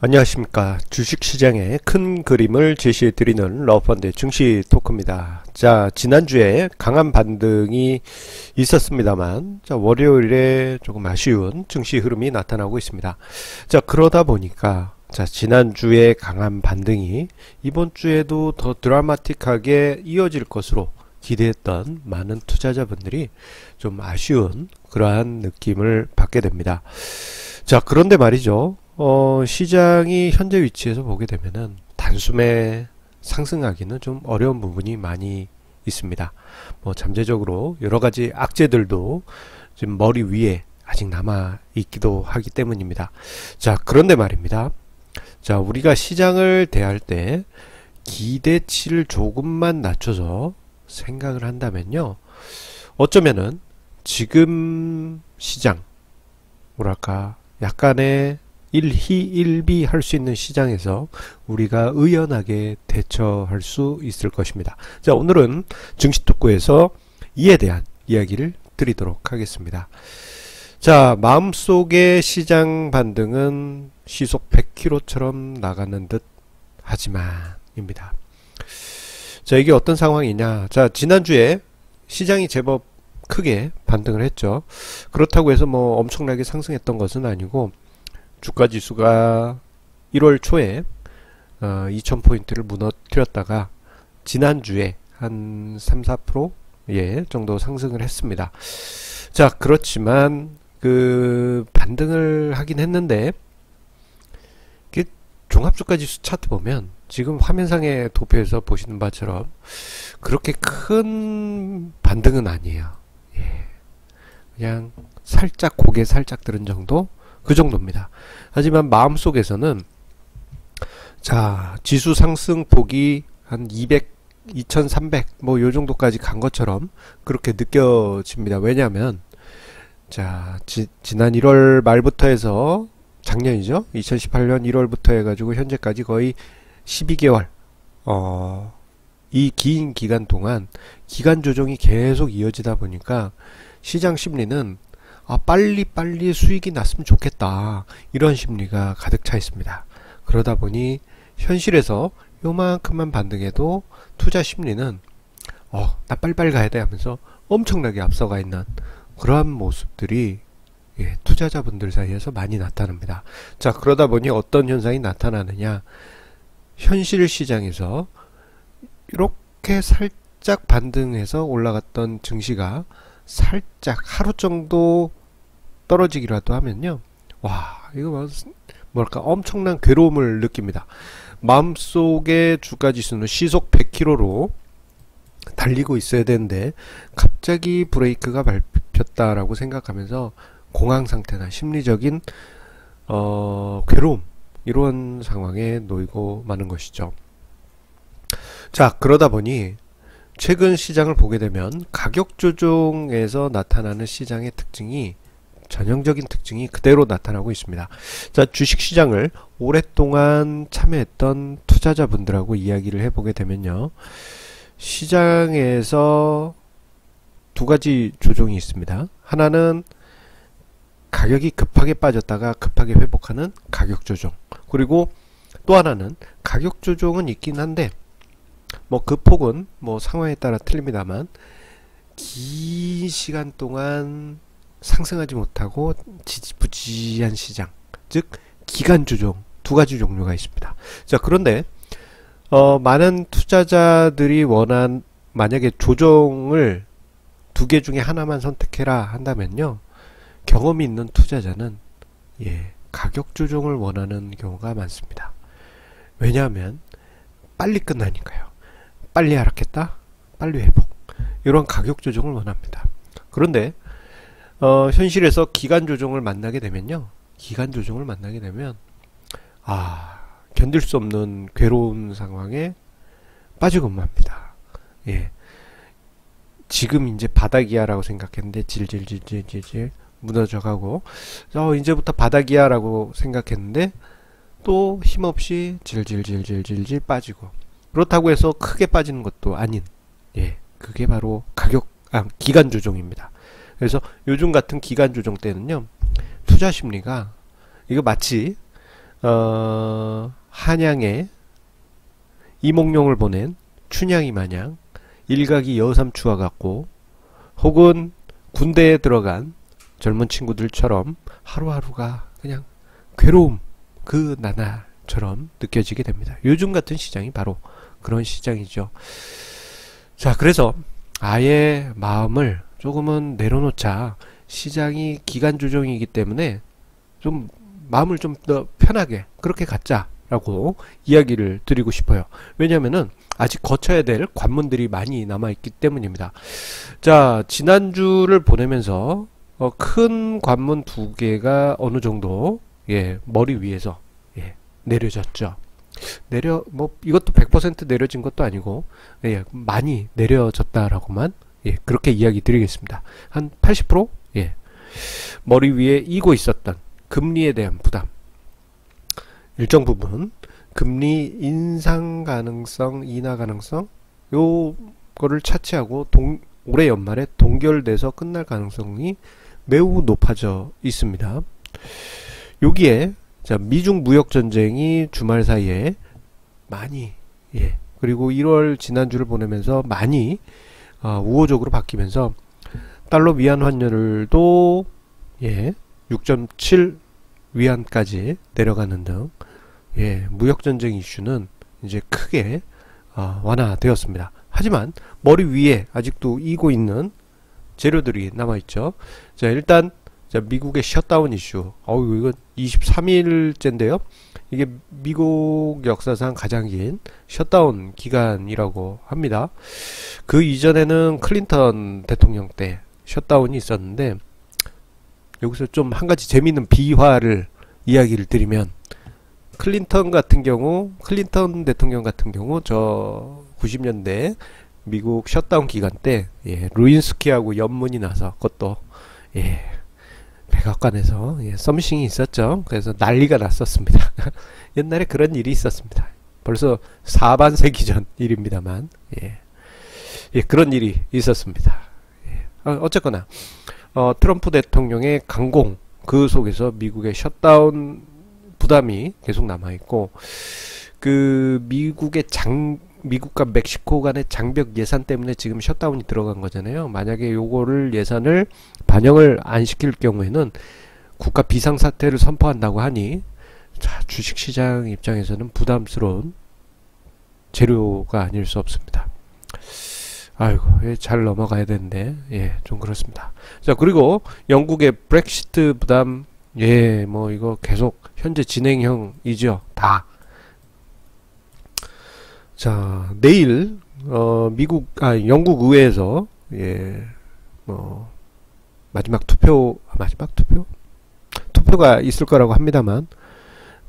안녕하십니까. 주식시장의 큰 그림을 제시해드리는 러펀드의 증시 토크입니다. 자, 지난주에 강한 반등이 있었습니다만, 자, 월요일에 조금 아쉬운 증시 흐름이 나타나고 있습니다. 자, 그러다 보니까, 자, 지난주에 강한 반등이 이번 주에도 더 드라마틱하게 이어질 것으로 기대했던 많은 투자자분들이 좀 아쉬운 그러한 느낌을 받게 됩니다. 자, 그런데 말이죠. 시장이 현재 위치에서 보게 되면은 단숨에 상승하기는 좀 어려운 부분이 많이 있습니다. 뭐 잠재적으로 여러 가지 악재들도 지금 머리 위에 아직 남아 있기도 하기 때문입니다. 자, 그런데 말입니다. 자, 우리가 시장을 대할 때 기대치를 조금만 낮춰서 생각을 한다면요. 어쩌면은 지금 시장, 뭐랄까, 약간의 일희일비 할 수 있는 시장에서 우리가 의연하게 대처할 수 있을 것입니다. 자, 오늘은 증시특구에서 이에 대한 이야기를 드리도록 하겠습니다. 자, 마음속의 시장 반등은 시속 100km처럼 나가는 듯 하지만입니다. 자, 이게 어떤 상황이냐. 자, 지난주에 시장이 제법 크게 반등을 했죠. 그렇다고 해서 뭐 엄청나게 상승했던 것은 아니고 주가지수가 1월 초에 2000포인트를 무너뜨렸다가 지난주에 한 3~4% 예, 정도 상승을 했습니다. 자, 그렇지만 그 반등을 하긴 했는데 종합주가지수 차트 보면 지금 화면상에 도표에서 보시는 바처럼 그렇게 큰 반등은 아니에요. 예, 그냥 살짝 고개 살짝 들은 정도, 그 정도입니다. 하지만 마음속에서는 자, 지수 상승폭이 한 200, 2300 뭐 요 정도까지 간 것처럼 그렇게 느껴집니다. 왜냐하면 자, 지난 1월 말부터 해서 작년이죠. 2018년 1월부터 해가지고 현재까지 거의 12개월 이 긴 기간 동안 기간 조정이 계속 이어지다 보니까 시장 심리는 빨리 수익이 났으면 좋겠다, 이런 심리가 가득 차 있습니다. 그러다 보니 현실에서 요만큼만 반등해도 투자 심리는 나 빨리빨리 가야 돼 하면서 엄청나게 앞서가 있는 그러한 모습들이 예, 투자자분들 사이에서 많이 나타납니다. 자, 그러다 보니 어떤 현상이 나타나느냐, 현실 시장에서 이렇게 살짝 반등해서 올라갔던 증시가 살짝 하루 정도 떨어지기라도 하면요, 와, 이거 뭐랄까 엄청난 괴로움을 느낍니다. 마음속의 주가지수는 시속 100km로 달리고 있어야 되는데 갑자기 브레이크가 밟혔다라고 생각하면서 공황상태나 심리적인 괴로움, 이런 상황에 놓이고 마는 것이죠. 자, 그러다 보니 최근 시장을 보게 되면 가격 조정에서 나타나는 시장의 특징이, 전형적인 특징이 그대로 나타나고 있습니다. 자, 주식시장을 오랫동안 참여했던 투자자분들하고 이야기를 해보게 되면요, 시장에서 두 가지 조정이 있습니다. 하나는 가격이 급하게 빠졌다가 급하게 회복하는 가격 조정, 그리고 또 하나는 가격 조정은 있긴 한데 뭐 그 폭은 뭐 상황에 따라 틀립니다만 긴 시간 동안 상승하지 못하고 지지부지한 시장, 즉 기간 조정, 두 가지 종류가 있습니다. 자, 그런데 많은 투자자들이 만약에 조정을 두 개 중에 하나만 선택해라 한다면요, 경험이 있는 투자자는 예, 가격 조정을 원하는 경우가 많습니다. 왜냐하면 빨리 끝나니까요. 빨리 하락했다, 빨리 회복, 이런 가격 조정을 원합니다. 그런데 현실에서 기간 조정을 만나게 되면요, 기간 조정을 만나게 되면 견딜 수 없는 괴로운 상황에 빠지고 맙니다. 예, 지금 이제 바닥이야 라고 생각했는데 질질질질질 무너져가고, 이제부터 바닥이야 라고 생각했는데 또 힘없이 질질질질질 빠지고, 그렇다고 해서 크게 빠지는 것도 아닌, 예, 그게 바로 기간 조정입니다. 그래서 요즘 같은 기간 조정 때는요, 투자 심리가 이거 마치 한양에 이몽룡을 보낸 춘향이 마냥 일각이 여삼추와 같고, 혹은 군대에 들어간 젊은 친구들처럼 하루하루가 그냥 괴로움 그 나날처럼 느껴지게 됩니다. 요즘 같은 시장이 바로 그런 시장이죠. 자, 그래서 아예 마음을 조금은 내려놓자. 시장이 기간 조정이기 때문에 좀 마음을 좀 더 편하게 그렇게 갖자라고 이야기를 드리고 싶어요. 왜냐면은 아직 거쳐야 될 관문들이 많이 남아있기 때문입니다. 자, 지난주를 보내면서 큰 관문 두 개가 어느 정도 머리 위에서 내려졌죠. 이것도 100% 내려진 것도 아니고 많이 내려졌다라고만 그렇게 이야기 드리겠습니다. 한 80%? 머리 위에 이고 있었던 금리에 대한 부담, 일정 부분 금리 인상 가능성, 인하 가능성, 요거를 차치하고 올해 연말에 동결돼서 끝날 가능성이 매우 높아져 있습니다. 여기에 자, 미중 무역 전쟁이 주말 사이에 많이 그리고 1월 지난주를 보내면서 많이 우호적으로 바뀌면서 달러 위안 환율도 6.7 위안까지 내려가는 등 무역 전쟁 이슈는 이제 크게 완화되었습니다. 하지만 머리 위에 아직도 이고 있는 재료들이 남아있죠. 자, 일단 자, 미국의 셧다운 이슈. 이거 23일째인데요. 이게 미국 역사상 가장 긴 셧다운 기간이라고 합니다. 그 이전에는 클린턴 대통령 때 셧다운이 있었는데, 여기서 좀 한 가지 재미있는 비화를 이야기를 드리면, 클린턴 대통령 같은 경우 저 90년대 미국 셧다운 기간 때 루인스키하고 연문이 나서 그것도 백악관에서 썸씽이 있었죠. 그래서 난리가 났었습니다. 옛날에 그런 일이 있었습니다. 벌써 4반세기 전 일입니다만 그런 일이 있었습니다. 어쨌거나 트럼프 대통령의 강공, 그 속에서 미국의 셧다운 부담이 계속 남아있고, 그 미국과 멕시코 간의 장벽 예산 때문에 지금 셧다운이 들어간 거잖아요. 만약에 요거를 예산을 반영을 안 시킬 경우에는 국가 비상사태를 선포한다고 하니, 자, 주식시장 입장에서는 부담스러운 재료가 아닐 수 없습니다. 아이고, 잘 넘어가야 되는데 좀 그렇습니다. 자, 그리고 영국의 브렉시트 부담, 뭐 이거 계속 현재 진행형이죠. 다. 자, 내일 영국 의회에서 뭐 마지막 투표가 있을 거라고 합니다만,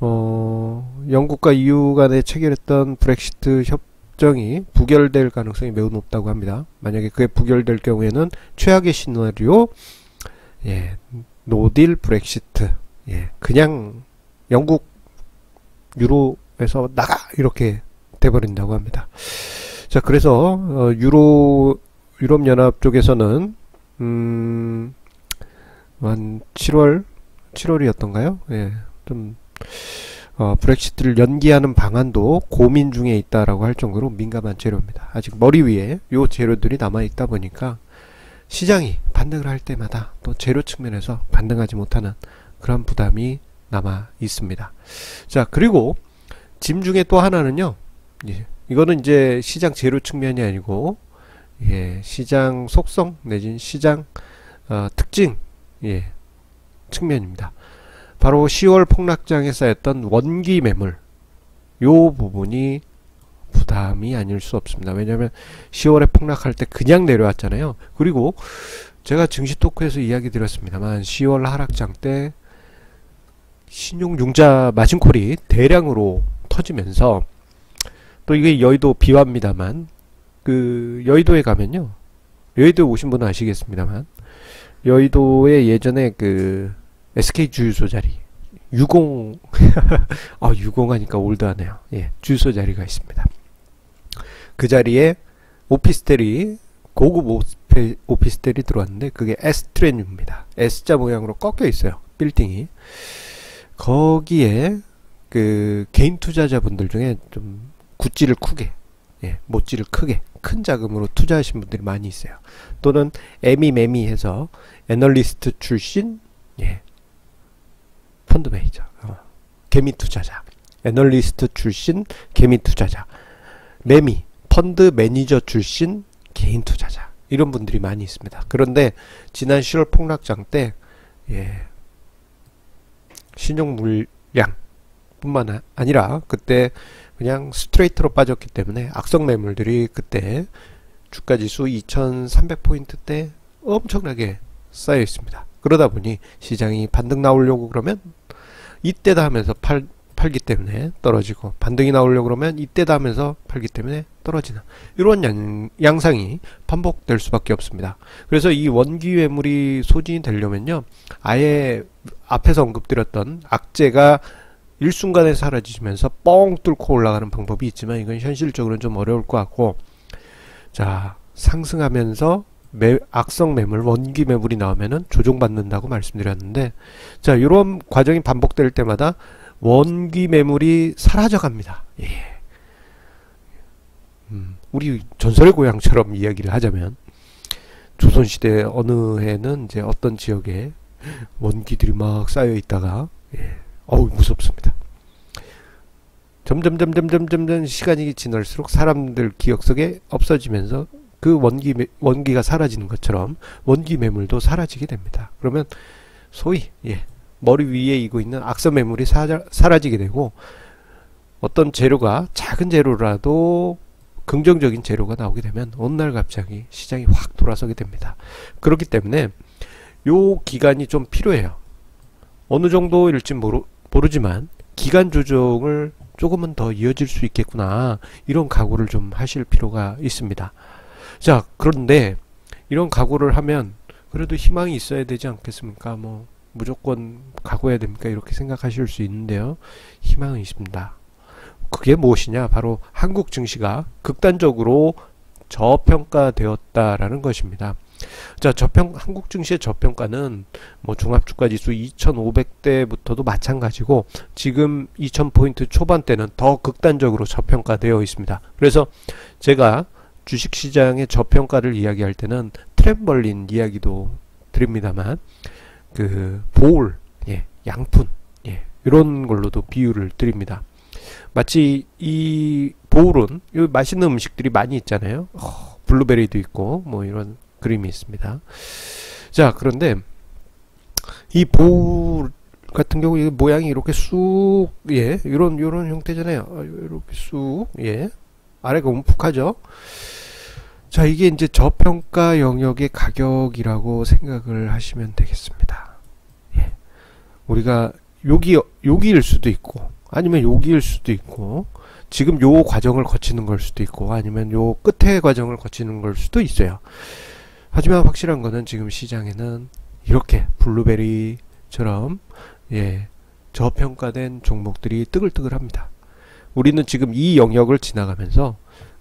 영국과 EU 간에 체결했던 브렉시트 협정이 부결될 가능성이 매우 높다고 합니다. 만약에 그게 부결될 경우에는 최악의 시나리오, 노딜 브렉시트, 그냥 영국 유로에서 나가, 이렇게 돼버린다고 합니다. 자, 그래서 유럽연합 쪽에서는 한 7월이었던가요? 좀 브렉시트를 연기하는 방안도 고민 중에 있다라고 할 정도로 민감한 재료입니다. 아직 머리 위에 요 재료들이 남아 있다 보니까 시장이 반등을 할 때마다 또 재료 측면에서 반등하지 못하는 그런 부담이 남아 있습니다. 자, 그리고 짐 중에 또 하나는요, 이거는 이제 시장 재료 측면이 아니고 시장 속성 내지는 시장 특징 측면입니다. 바로 10월 폭락장에 쌓였던 원기 매물, 요 부분이 부담이 아닐 수 없습니다. 왜냐하면 10월에 폭락할 때 그냥 내려왔잖아요. 그리고 제가 증시 토크에서 이야기 드렸습니다만, 10월 하락장 때 신용융자 마진콜이 대량으로 터지면서, 또 이게 여의도 비화입니다만, 그 여의도에 가면요, 여의도에 오신 분은 아시겠습니다만, 여의도에 예전에 그 SK 주유소 자리 60 60 하니까 올드하네요. 주유소 자리가 있습니다. 그 자리에 오피스텔이, 고급 오피스텔이 들어왔는데, 그게 S트레뉴입니다. S자 모양으로 꺾여 있어요, 빌딩이. 거기에 그 개인 투자자분들 중에 좀 굿지를 크게, 못지를 크게 큰 자금으로 투자하신 분들이 많이 있어요. 또는 매미해서 애널리스트 출신 펀드 매니저, 개미 투자자, 애널리스트 출신 개미 투자자, 매미 펀드 매니저 출신 개인 투자자, 이런 분들이 많이 있습니다. 그런데 지난 10월 폭락장 때 신용 물량 뿐만 아니라 그때 그냥 스트레이트로 빠졌기 때문에 악성 매물들이 그때 주가지수 2300포인트 때 엄청나게 쌓여 있습니다. 그러다 보니 시장이 반등 나오려고 그러면 이때다 하면서 팔기 때문에 떨어지고, 반등이 나오려고 그러면 이때다 하면서 팔기 때문에 떨어지는 이런 양상이 반복될 수밖에 없습니다. 그래서 이 원기 매물이 소진이 되려면요, 아예 앞에서 언급드렸던 악재가 일순간에 사라지면서 뻥 뚫고 올라가는 방법이 있지만 이건 현실적으로는 좀 어려울 것 같고, 자, 상승하면서 악성 매물, 원기 매물이 나오면은 조정받는다고 말씀드렸는데, 자, 이런 과정이 반복될 때마다 원기 매물이 사라져 갑니다. 우리 전설의 고향처럼 이야기를 하자면, 조선시대 어느 해는 이제 어떤 지역에 원기들이 막 쌓여 있다가, 어우, 무섭습니다. 점점 시간이 지날수록 사람들 기억 속에 없어지면서 그 원기가 사라지는 것처럼 원기 매물도 사라지게 됩니다. 그러면 소위 머리 위에 이고 있는 악성 매물이 사라지게 되고, 어떤 재료가 작은 재료라도 긍정적인 재료가 나오게 되면 어느 날 갑자기 시장이 확 돌아서게 됩니다. 그렇기 때문에 요 기간이 좀 필요해요. 어느 정도일지 모르지만 기간 조정을 조금은 더 이어질 수 있겠구나, 이런 각오를 좀 하실 필요가 있습니다. 자, 그런데 이런 각오를 하면 그래도 희망이 있어야 되지 않겠습니까? 뭐 무조건 각오해야 됩니까? 이렇게 생각하실 수 있는데요, 희망은 있습니다. 그게 무엇이냐? 바로 한국 증시가 극단적으로 저평가되었다라는 것입니다. 자, 한국 증시의 저평가는 뭐 종합주가지수 2500대부터도 마찬가지고, 지금 2000포인트 초반대는 더 극단적으로 저평가되어 있습니다. 그래서 제가 주식시장의 저평가를 이야기할 때는 트램벌린 이야기도 드립니다만, 그 보울, 양푼, 이런 걸로도 비유를 드립니다. 마치 이 보울은 맛있는 음식들이 많이 있잖아요. 블루베리도 있고 뭐 이런 그림이 있습니다. 자, 그런데 이 보울 같은 경우 모양이 이렇게 쑥, 이런 형태잖아요. 이렇게 쑥, 아래가 움푹하죠. 자, 이게 이제 저평가 영역의 가격이라고 생각을 하시면 되겠습니다. 우리가 여기일 수도 있고, 아니면 여기일 수도 있고, 지금 요 과정을 거치는 걸 수도 있고, 아니면 요 끝에 과정을 거치는 걸 수도 있어요. 하지만 확실한 거는 지금 시장에는 이렇게 블루베리처럼 저평가된 종목들이 뜨글뜨글합니다. 우리는 지금 이 영역을 지나가면서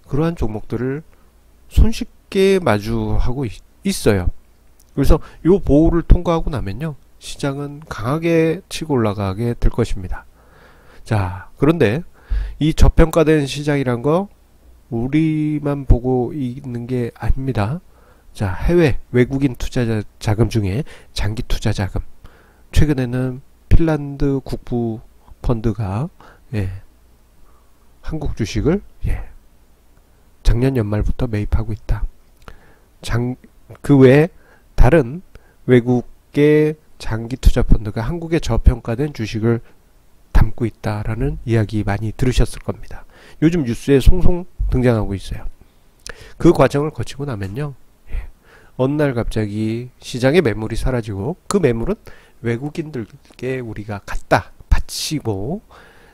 그러한 종목들을 손쉽게 마주하고 있어요. 그래서 요 보호를 통과하고 나면요, 시장은 강하게 치고 올라가게 될 것입니다. 자, 그런데 이 저평가된 시장이란 거 우리만 보고 있는 게 아닙니다. 자, 해외 외국인 투자자 자금 중에 장기 투자 자금, 최근에는 핀란드 국부 펀드가 한국 주식을 작년 연말부터 매입하고 있다. 그 외에 다른 외국의 장기 투자 펀드가 한국의 저평가된 주식을 담고 있다라는 이야기 많이 들으셨을 겁니다. 요즘 뉴스에 송송 등장하고 있어요. 그 과정을 거치고 나면요, 어느 날 갑자기 시장의 매물이 사라지고, 그 매물은 외국인들께 우리가 갖다 바치고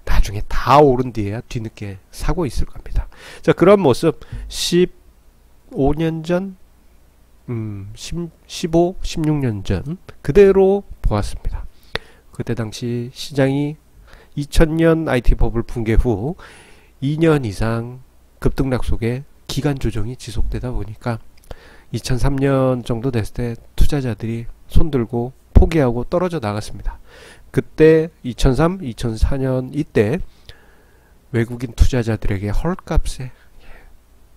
나중에 다 오른 뒤에야 뒤늦게 사고 있을 겁니다. 자, 그런 모습 15년 전, 15, 16년 전 그대로 보았습니다. 그때 당시 시장이 2000년 IT버블 붕괴 후 2년 이상 급등락 속에 기간 조정이 지속되다 보니까 2003년 정도 됐을 때 투자자들이 손들고 포기하고 떨어져 나갔습니다. 그때 2003, 2004년 이때 외국인 투자자들에게 헐값에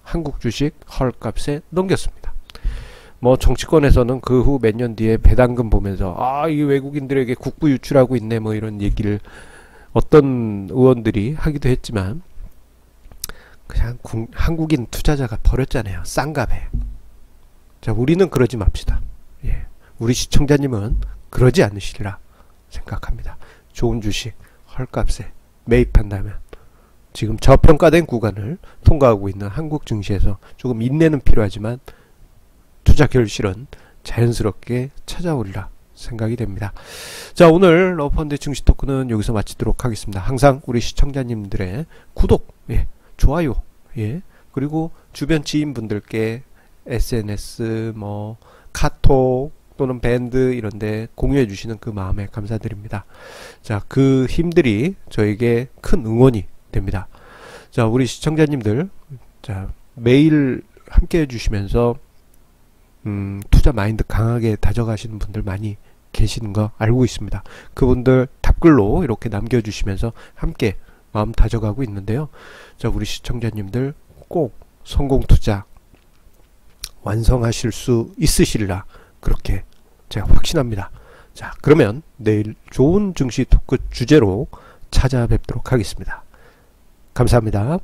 한국 주식 헐값에 넘겼습니다. 뭐 정치권에서는 그 후 몇 년 뒤에 배당금 보면서 이 외국인들에게 국부 유출하고 있네 뭐 이런 얘기를 어떤 의원들이 하기도 했지만 그냥 한국인 투자자가 버렸잖아요. 싼 값에. 자, 우리는 그러지 맙시다. 예. 우리 시청자님은 그러지 않으시리라 생각합니다. 좋은 주식 헐값에 매입한다면 지금 저평가된 구간을 통과하고 있는 한국 증시에서 조금 인내는 필요하지만 투자 결실은 자연스럽게 찾아오리라 생각이 됩니다. 자, 오늘 러펀드 증시 토크는 여기서 마치도록 하겠습니다. 항상 우리 시청자님들의 구독, 좋아요, 그리고 주변 지인분들께 SNS, 카톡 또는 밴드 이런데 공유해 주시는 그 마음에 감사드립니다. 자, 그 힘들이 저에게 큰 응원이 됩니다. 자, 우리 시청자님들, 자, 매일 함께 해주시면서 투자 마인드 강하게 다져가시는 분들 많이 계시는 거 알고 있습니다. 그분들 답글로 이렇게 남겨주시면서 함께 마음 다져가고 있는데요. 자, 우리 시청자님들 꼭 성공 투자 완성하실 수 있으시리라 그렇게 제가 확신합니다. 자, 그러면 내일 좋은 증시 토크 주제로 찾아뵙도록 하겠습니다. 감사합니다.